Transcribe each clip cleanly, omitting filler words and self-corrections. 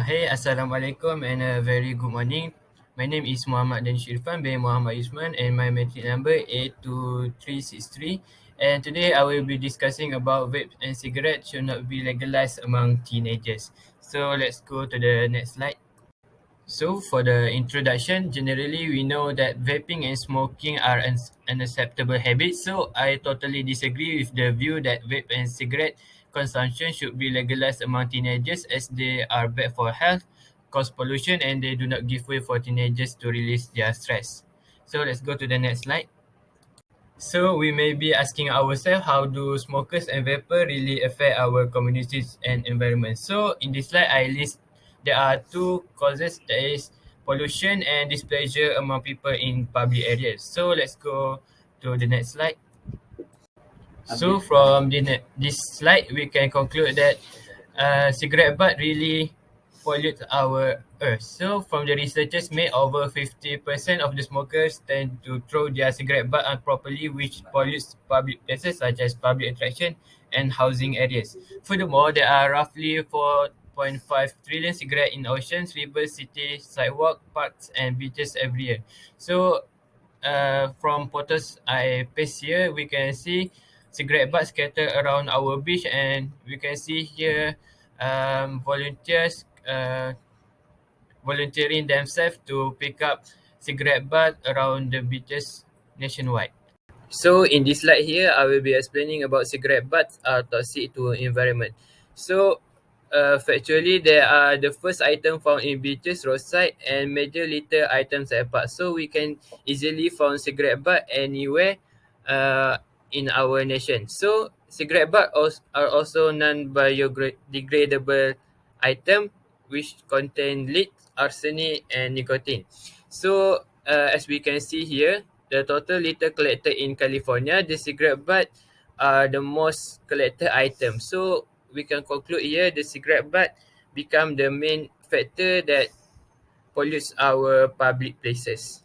Hey, Assalamualaikum and a very good morning. My name is Muhammad Danish Irfan bin Muhammad Yusman and my metric number A2363. And today I will be discussing about vape and cigarettes should not be legalized among teenagers. So let's go to the next slide. So for the introduction, generally we know that vaping and smoking are unacceptable habits. So I totally disagree with the view that vape and cigarette consumption should be legalized among teenagers as they are bad for health, cause pollution, and they do not give way for teenagers to release their stress. So let's go to the next slide. So we may be asking ourselves, how do smokers and vapor really affect our communities and environment? So in this slide, I list there are two causes, that is pollution and displeasure among people in public areas. So let's go to the next slide. So from this slide, we can conclude that cigarette butt really pollutes our earth. So from the researchers made, over 50% of the smokers tend to throw their cigarette butt unproperly, which pollutes public places such as public attraction and housing areas. Furthermore, there are roughly 4.5 trillion cigarettes in oceans, rivers, cities, sidewalks, parks, and beaches every year. So from photos I paste here, we can see cigarette butts scattered around our beach, and we can see here volunteers volunteering themselves to pick up cigarette butts around the beaches nationwide. So in this slide here, I will be explaining about cigarette butts are toxic to environment. So factually, they are the first item found in beaches, roadside, and major litter items at parks. So we can easily find cigarette butt anywhere in our nation. So cigarette butts are also non-biodegradable item which contain lead, arsenic, and nicotine. So as we can see here, the total litter collected in California, the cigarette butt are the most collected item. So we can conclude here the cigarette butt become the main factor that pollutes our public places.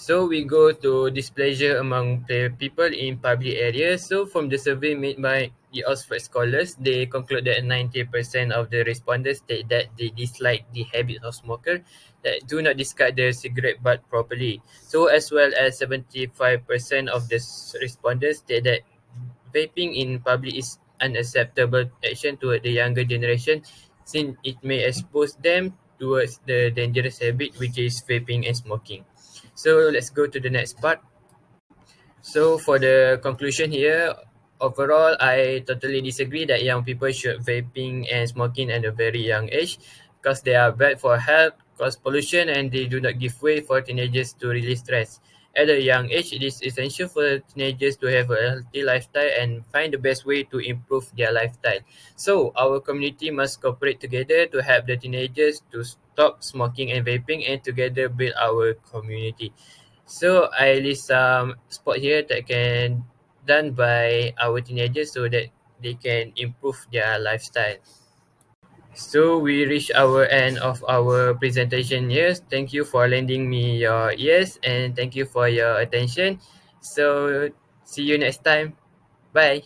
So we go to displeasure among the people in public areas. So from the survey made by the Oxford scholars, they conclude that 90% of the respondents state that they dislike the habit of smoker that do not discard the cigarette butt properly. So as well as 75% of the respondents state that vaping in public is unacceptable action toward the younger generation since it may expose them towards the dangerous habit which is vaping and smoking. So let's go to the next part. So for the conclusion here, overall, I totally disagree that young people should vaping and smoking at a very young age because they are bad for health, cause pollution, and they do not give way for teenagers to release stress. At a young age, it is essential for teenagers to have a healthy lifestyle and find the best way to improve their lifestyle. So our community must cooperate together to help the teenagers to stop smoking and vaping and together build our community. So I list some sport here that can done by our teenagers so that they can improve their lifestyle. So we reach our end of our presentation here. Thank you for lending me your ears and thank you for your attention. So see you next time. Bye.